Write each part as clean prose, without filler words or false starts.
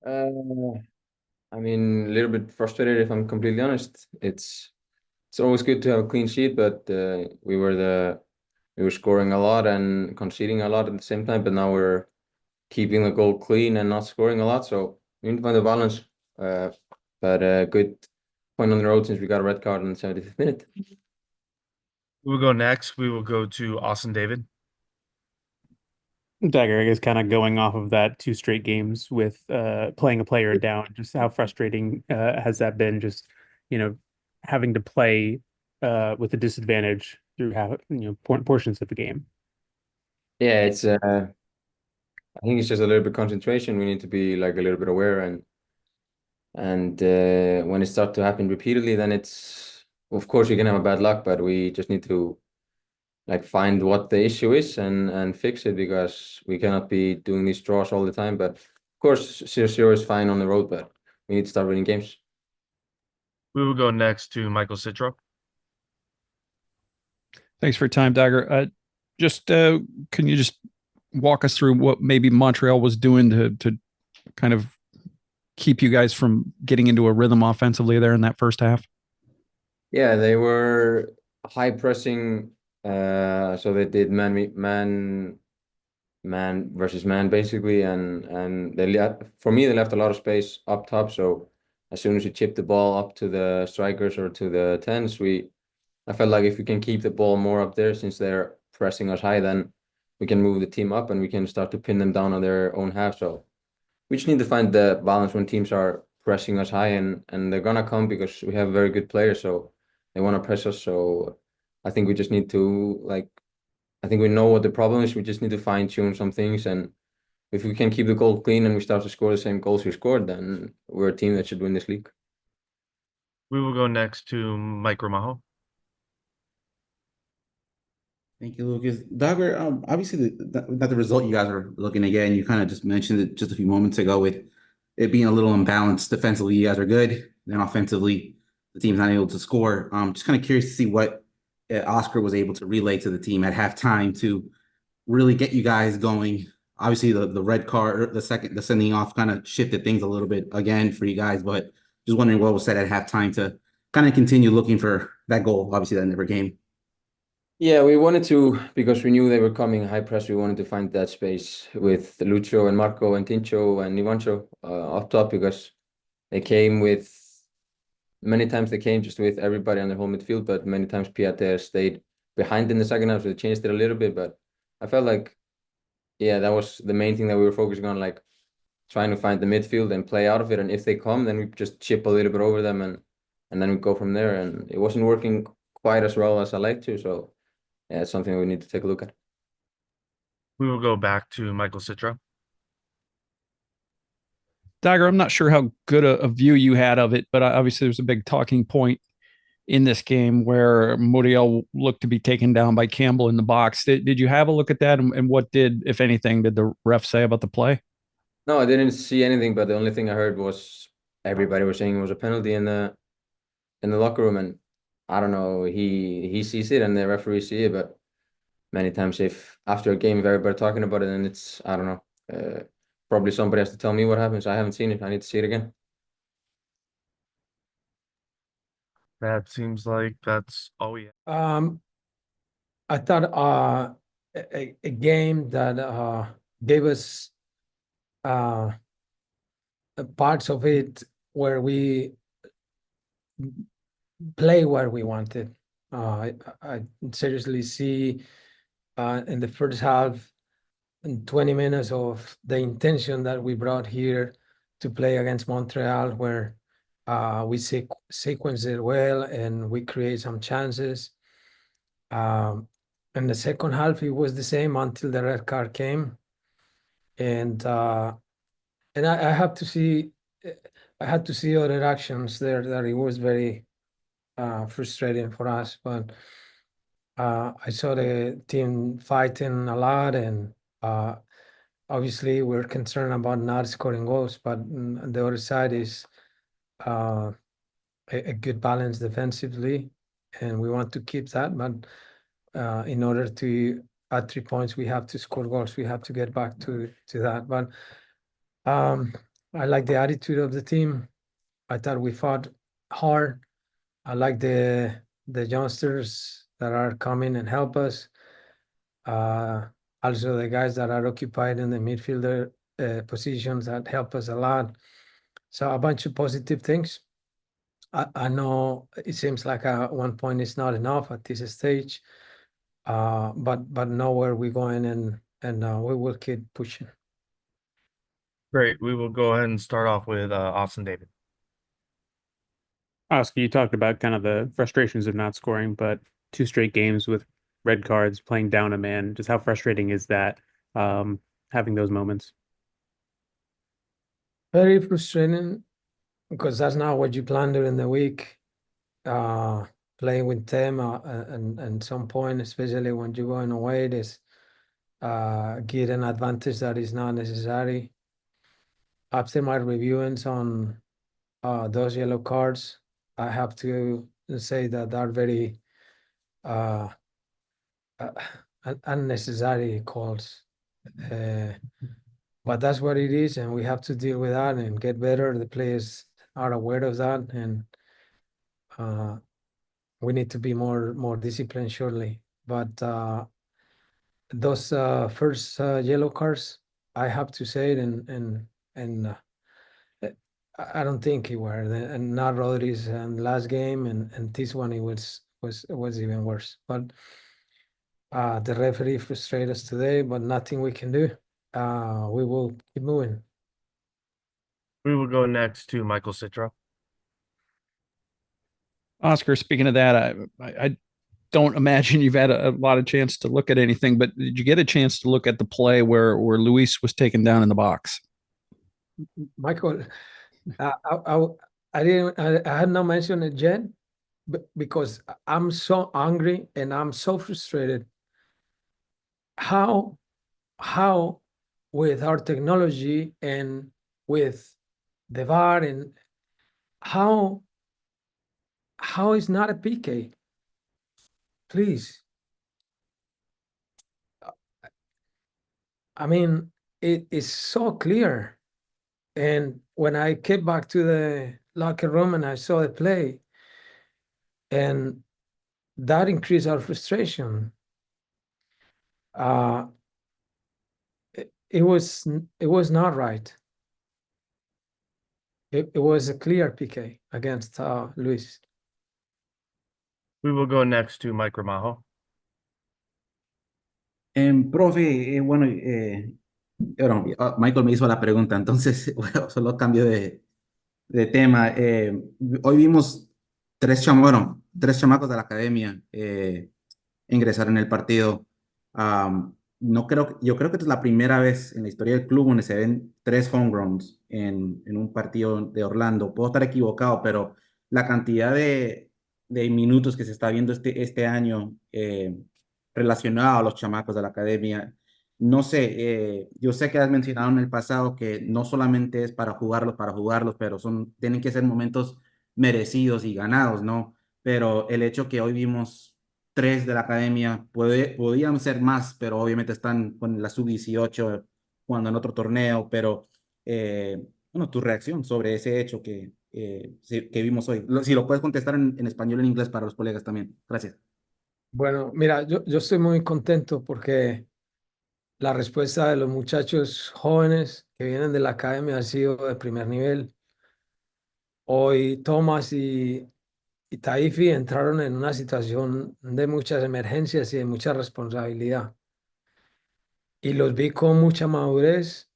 Uh, I mean, a little bit frustrated if I'm completely honest. It's always good to have a clean sheet, but we were scoring a lot and conceding a lot at the same time. But now we're keeping the goal clean and not scoring a lot. So we need to find a balance. Uh, but good point on the road since we got a red card in the 75th minute. We will go next. We will go to Austin David. Dagger, I guess kind of going off of that two straight games with playing a player down, just how frustrating has that been? Just, you know, having to play with a disadvantage through portions of the game. Yeah, it's I think it's just a little bit concentration. We need to be like a little bit aware and when it starts to happen repeatedly, then it's of course you can have a bad luck, but we just need to like find what the issue is and fix it because we cannot be doing these draws all the time. But of course, 0-0 is fine on the road, but we need to start winning games. We will go next to Michael Citro. Thanks for your time, Dagger. Can you just walk us through what maybe Montreal was doing to kind of keep you guys from getting into a rhythm offensively there in that first half? Yeah, they were high pressing, so they did man versus man basically, and for me they left a lot of space up top. So as soon as you chip the ball up to the strikers or to the tens, I felt like if we can keep the ball more up there since they're pressing us high, then we can move the team up and we can start to pin them down on their own half. So we just need to find the balance when teams are pressing us high and they're gonna come because we have very good players, so they want to press us. So I think we just need to I think we know what the problem is. We just need to fine tune some things, and if we can keep the goal clean and we start to score the same goals we scored, then we're a team that should win this league. We will go next to Mike Romajo. Thank you, Lucas. Dagger, obviously, not the result you guys are looking to get, and you kind of just mentioned it just a few moments ago with it being a little imbalanced. Defensively, you guys are good. Then offensively, the team's not able to score. Just kind of curious to see what Oscar was able to relay to the team at halftime to really get you guys going. Obviously, the red card, the sending off kind of shifted things a little bit again for you guys, but just wondering what was said at halftime to kind of continue looking for that goal, obviously, that never came. Yeah, we wanted to, because we knew they were coming high press, we wanted to find that space with Lucho and Marco and Tincho and Ivancho up top because they came with, many times they came just with everybody on their whole midfield, but many times Piater stayed behind in the second half, so they changed it a little bit. But I felt like, yeah, that was the main thing that we were focusing on, like trying to find the midfield and play out of it. And if they come, then we just chip a little bit over them and then we go from there. And it wasn't working quite as well as I like to, so yeah, it's something we need to take a look at. We will go back to Michael Citro. Dagger, I'm not sure how good a view you had of it, but obviously there's a big talking point in this game where Montreal looked to be taken down by Campbell in the box. Did you have a look at that? And what did, if anything, did the ref say about the play? No, I didn't see anything, but the only thing I heard was everybody was saying it was a penalty in the locker room, and I don't know, he sees it and the referee see it, but many times if after a game if everybody talking about it, then it's, I don't know, probably somebody has to tell me what happens. I haven't seen it. I need to see it again. That seems like that's all we have. I thought a game that gave us parts of it where we play where we wanted. I seriously see in the first half and 20 minutes of the intention that we brought here to play against Montreal, where we sequence it well and we create some chances. In the second half, it was the same until the red card came, and I have to see, I had to see other actions there that it was very frustrating for us. But I saw the team fighting a lot, and obviously we're concerned about not scoring goals. But on the other side is a good balance defensively, and we want to keep that. But in order to add 3 points, we have to score goals. We have to get back to that. But I like the attitude of the team. I thought we fought hard. I like the youngsters that are coming and help us. Also the guys that are occupied in the midfielder positions that help us a lot. So a bunch of positive things. I know it seems like 1 point is not enough at this stage, but know where we're going, and we will keep pushing. Great. We will go ahead and start off with Austin David. Oscar, you talked about kind of the frustrations of not scoring, but 2 straight games with red cards, playing down a man. Just how frustrating is that, having those moments? Very frustrating because that's not what you plan during the week. Playing with them and some point, especially when you're going away, there's get an advantage that is not necessary. After my reviewings on those yellow cards, I have to say that they're very unnecessary calls. But that's what it is, and we have to deal with that and get better. The players are aware of that, and we need to be more disciplined, surely. But those first yellow cards, I have to say it, and I don't think it were, and not Rodriguez and last game, and this one it was even worse. But the referee frustrated us today, but nothing we can do. We will keep moving. We will go next to Michael Citro. Oscar, speaking of that, I don't imagine you've had a lot of chance to look at anything, but did you get a chance to look at the play where Luis was taken down in the box? Michael, I didn't. I had not mentioned it yet, but because I'm so angry and I'm so frustrated. How with our technology and with the VAR, and how is not a PK? Please. I mean, it is so clear. And when I came back to the locker room and I saw the play, and that increased our frustration. It was not right. It was a clear PK against Luis. We will go next to Mike Ramajo. Profe, bueno, Michael me hizo la pregunta, entonces, bueno, solo cambio de tema. Hoy vimos tres chamacos de la academia ingresar en el partido. Yo creo que es la primera vez en la historia del club donde se ven 3 homegrowns en un partido de Orlando. Puedo estar equivocado, pero la cantidad de minutos que se está viendo este año relacionado a los chamacos de la academia, no sé, yo sé que has mencionado en el pasado que no solamente es para jugarlos, pero tienen que ser momentos merecidos y ganados, ¿no? Pero el hecho que hoy vimos 3 de la academia, podían ser más, pero obviamente están con la sub-18 jugando en otro torneo, pero bueno, tu reacción sobre ese hecho que vimos hoy. Si lo puedes contestar en español y en inglés para los colegas también. Gracias. Bueno, mira, yo estoy muy contento porque la respuesta de los muchachos jóvenes que vienen de la academia ha sido de primer nivel. Hoy Thomas y Taifi entraron en una situación de muchas emergencias y de mucha responsabilidad. Y los vi con mucha madurez,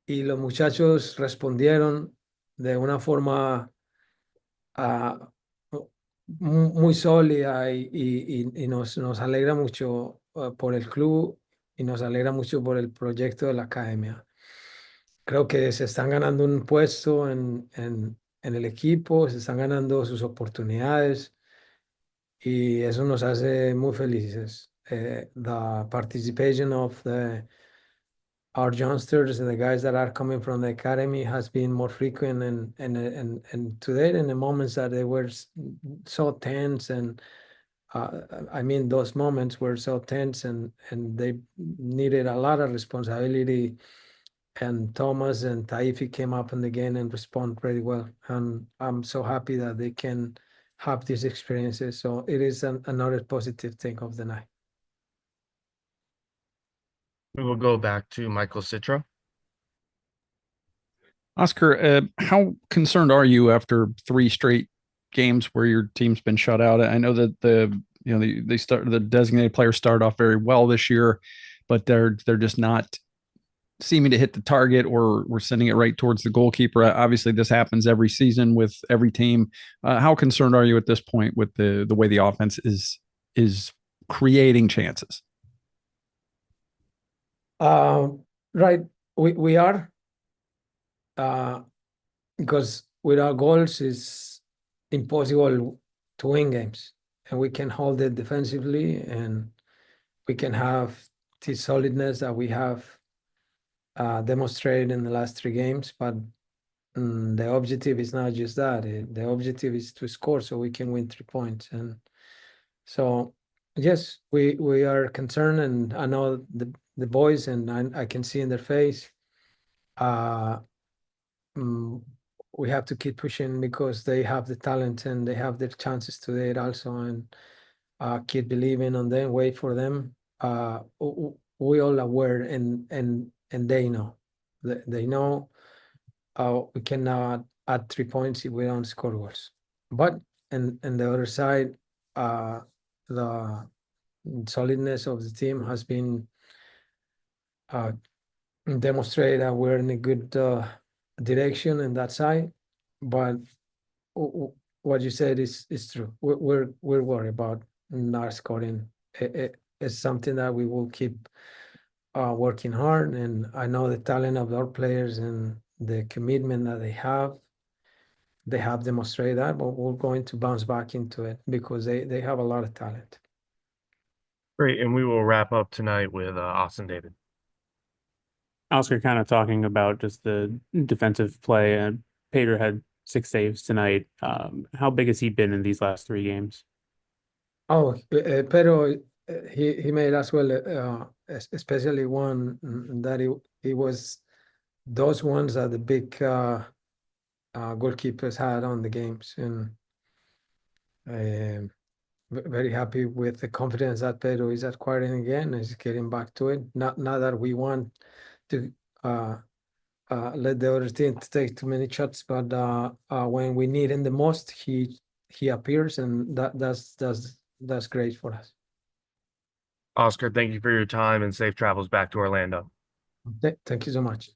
y los muchachos respondieron de una forma muy sólida, y nos alegra mucho por el club, y nos alegra mucho por el proyecto de la academia. Creo que se están ganando un puesto en el equipo, se están ganando sus oportunidades, y eso nos hace muy felices. The participation of our youngsters and the guys that are coming from the academy has been more frequent, and today, in the moments that they were so tense, and I mean, those moments were so tense, and they needed a lot of responsibility and Thomas and Taifi came up in the game and respond very well. And I'm so happy that they can have these experiences. So it is another positive thing of the night. We will go back to Michael Citro. Oscar, how concerned are you after 3 straight games where your team's been shut out? I know that the designated players started off very well this year, but they're just not seeming to hit the target, or we're sending it right towards the goalkeeper. Obviously, this happens every season with every team. How concerned are you at this point with the way the offense is creating chances? Right, we are. Because without goals it's impossible to win games, and we can hold it defensively, and we can have the solidness that we have demonstrated in the last 3 games. But the objective is not just that. The objective is to score so we can win 3 points. And so yes, we are concerned, and I know the boys, and I can see in their face. We have to keep pushing because they have the talent and they have the chances to do it also, and keep believing on them, wait for them. We all aware, and they know. They know we cannot add 3 points if we don't score goals. But and the other side, the solidness of the team has been demonstrated that we're in a good direction in that side. But what you said is true. We're worried about not scoring. It's something that we will keep working hard, and I know the talent of our players and the commitment that they have demonstrated that, but we're going to bounce back into it because they have a lot of talent. Great, and we will wrap up tonight with Austin David. Oscar, kind of talking about just the defensive play, and Pedro had 6 saves tonight. How big has he been in these last 3 games? Oh, Pedro, he made as well, especially one that he was those ones that the big goalkeepers had on the games, and very happy with the confidence that Pedro is acquiring again. He's getting back to it. Not that we want to let the other team to take too many shots, but when we need him the most, he appears, and that's great for us. Oscar, thank you for your time and safe travels back to Orlando. Thank you so much.